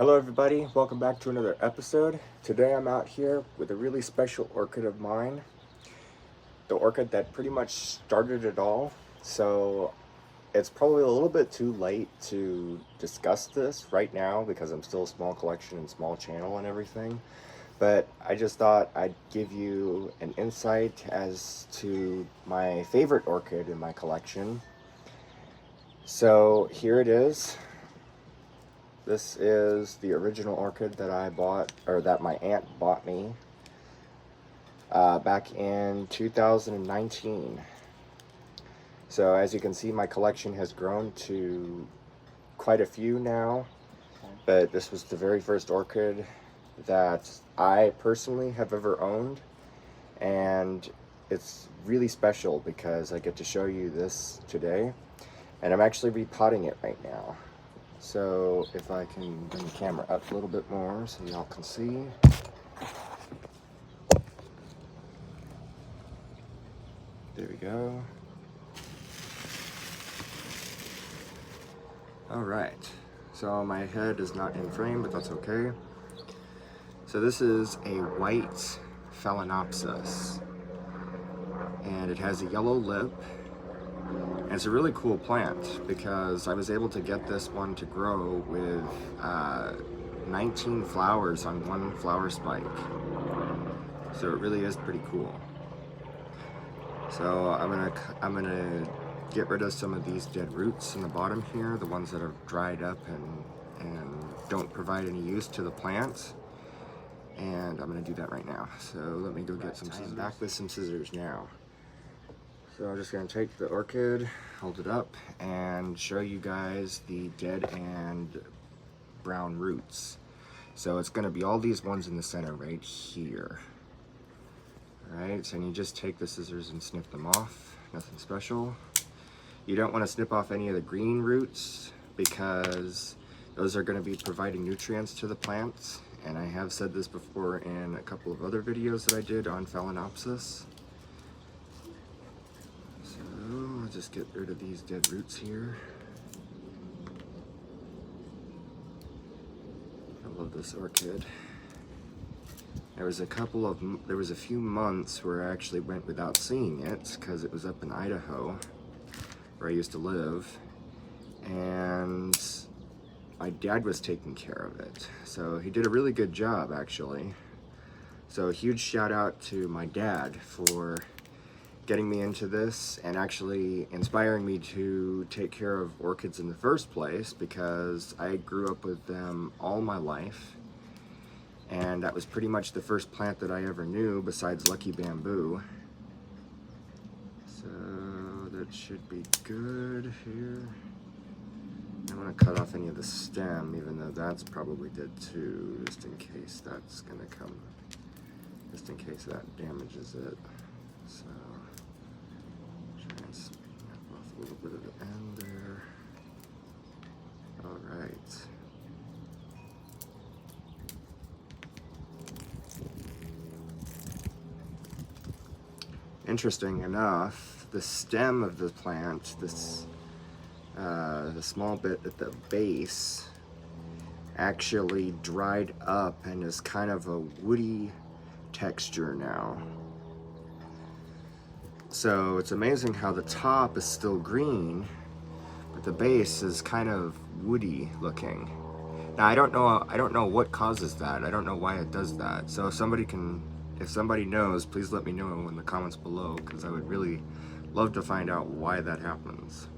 Hello everybody, welcome back to another episode. Today I'm out here with a really special orchid of mine, the orchid that pretty much started it all. So it's probably a little bit too late to discuss this right now because I'm still a small collection and small channel and everything. But I just thought I'd give you an insight as to my favorite orchid in my collection. So here it is. This is the original orchid that I bought, or that my aunt bought me back in 2019. So as you can see, my collection has grown to quite a few now, but this was the very first orchid that I personally have ever owned, and it's really special because I get to show you this today, and I'm actually repotting it right now. So if I can bring the camera up a little bit more so y'all can see. There we go. All right, so my head is not in frame, but that's okay. So this is a white Phalaenopsis, and it has a yellow lip. And it's a really cool plant because I was able to get this one to grow with 19 flowers on one flower spike. So it really is pretty cool. So I'm gonna get rid of some of these dead roots in the bottom here, the ones that have dried up and don't provide any use to the plant. And I'm gonna do that right now. So let me go get some scissors. I'm back with some scissors now. So I'm just gonna take the orchid, hold it up, and show you guys the dead and brown roots. So it's gonna be all these ones in the center right here. All right, so you just take the scissors and snip them off, nothing special. You don't wanna snip off any of the green roots because those are gonna be providing nutrients to the plants. And I have said this before in a couple of other videos that I did on Phalaenopsis. I'll just get rid of these dead roots here. I love this orchid. There was a few months where I actually went without seeing it because it was up in Idaho where I used to live, and my dad was taking care of it. So he did a really good job actually. So a huge shout out to my dad for getting me into this and actually inspiring me to take care of orchids in the first place, because I grew up with them all my life, and that was pretty much the first plant that I ever knew besides Lucky Bamboo. So that should be good here. I'm gonna cut off any of the stem, even though that's probably dead too, just in case that's gonna come, just in case that damages it. So snap off a little bit of the end there. All right. Interesting enough, the stem of the plant, the small bit at the base, actually dried up and is kind of a woody texture now. So it's amazing how the top is still green, but the base is kind of woody looking. Now I don't know what causes that. I don't know why it does that. So if somebody knows, please let me know in the comments below, because I would really love to find out why that happens.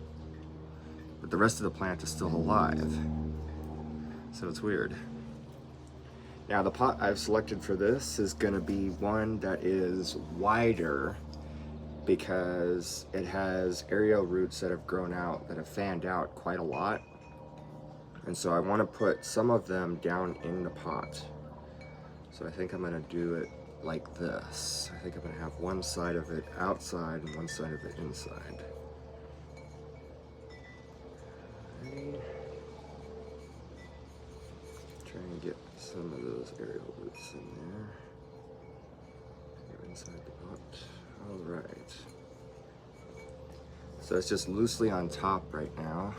But the rest of the plant is still alive, so it's weird. Now the pot I've selected for this is going to be one that is wider, because it has aerial roots that have grown out, that have fanned out quite a lot. And so I want to put some of them down in the pot. So I think I'm going to do it like this. I think I'm going to have one side of it outside and one side of it inside. Okay. Try and get some of those aerial roots in there. Inside the pot. All right. So it's just loosely on top right now.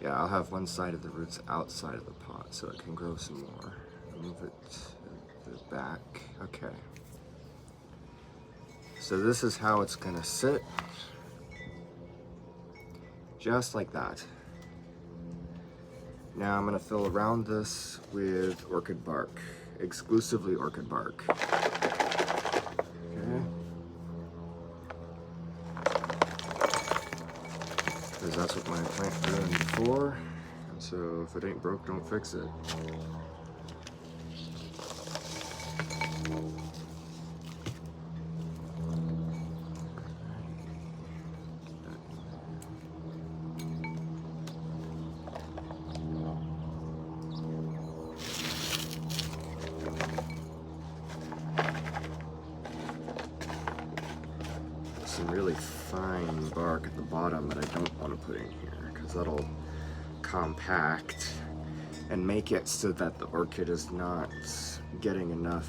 Yeah, I'll have one side of the roots outside of the pot so it can grow some more. Move it to the back. Okay. So this is how it's gonna sit. Just like that. Now I'm gonna fill around this with orchid bark. Exclusively orchid bark. Okay. Because that's what my plant doing before. And so if it ain't broke, don't fix it. Some really fine bark at the bottom that I don't want to put in here because that'll compact and make it so that the orchid is not getting enough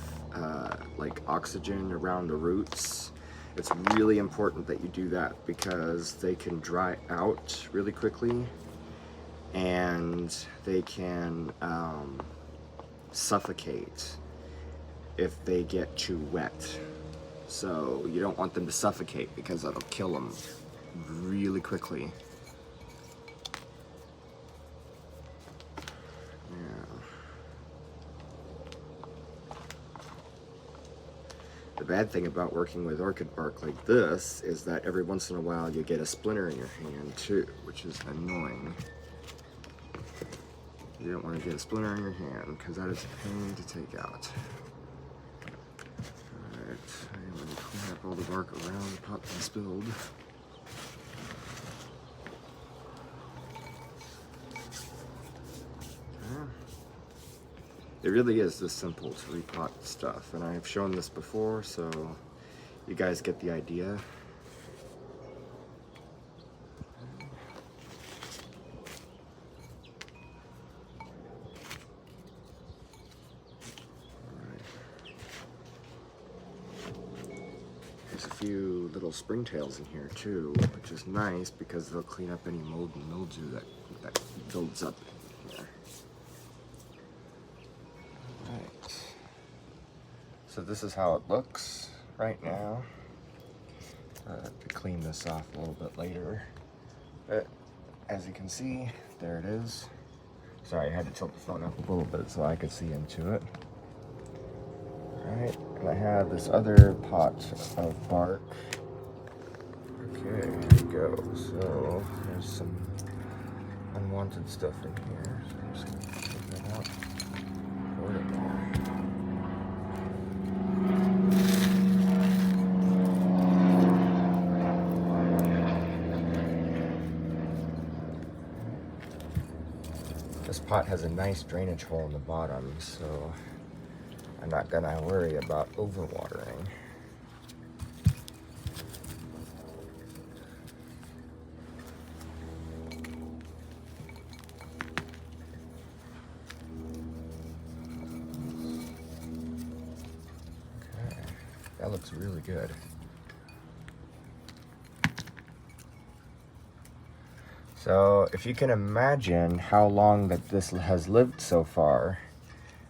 like oxygen around the roots. It's really important that you do that because they can dry out really quickly and they can suffocate if they get too wet. So you don't want them to suffocate because that'll kill them really quickly. Yeah. The bad thing about working with orchid bark like this is that every once in a while you get a splinter in your hand too, which is annoying. You don't want to get a splinter in your hand because that is a pain to take out. I'm going to clean up all the bark around the pot that I spilled. It really is this simple to repot stuff, and I've shown this before, so you guys get the idea. There's a few little springtails in here too, which is nice because they'll clean up any mold and mildew that builds up in here. Right. So this is how it looks right now. To clean this off a little bit later. But as you can see, there it is. Sorry, I had to tilt the phone up a little bit so I could see into it. Alright, and I have this other pot of bark. Okay, here we go. So there's some unwanted stuff in here. So I'm just going to take that out. Pour it in there. This pot has a nice drainage hole in the bottom, so I'm not gonna worry about overwatering. Okay, that looks really good. So if you can imagine how long that this has lived so far,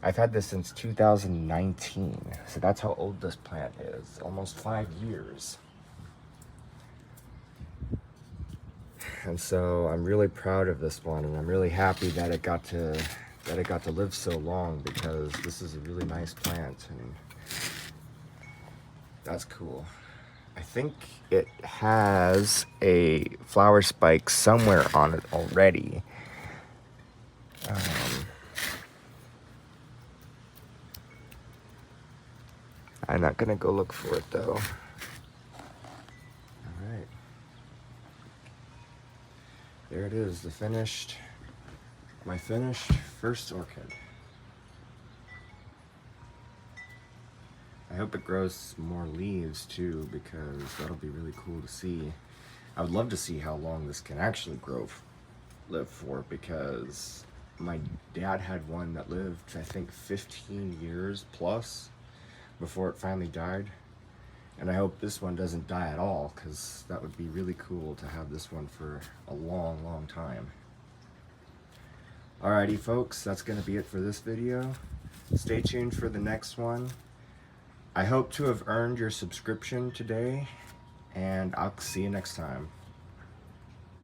I've had this since 2019. So that's how old this plant is, almost 5 years. And so I'm really proud of this one, and I'm really happy that it got to live so long because this is a really nice plant and that's cool. I think it has a flower spike somewhere on it already. I'm not gonna go look for it though. Alright. There it is, my finished first orchid. I hope it grows some more leaves too, because that'll be really cool to see. I would love to see how long this can actually live for, because my dad had one that lived, I think, 15 years plus before it finally died. And I hope this one doesn't die at all, because that would be really cool to have this one for a long, long time. Alrighty folks, that's gonna be it for this video. Stay tuned for the next one. I hope to have earned your subscription today, and I'll see you next time.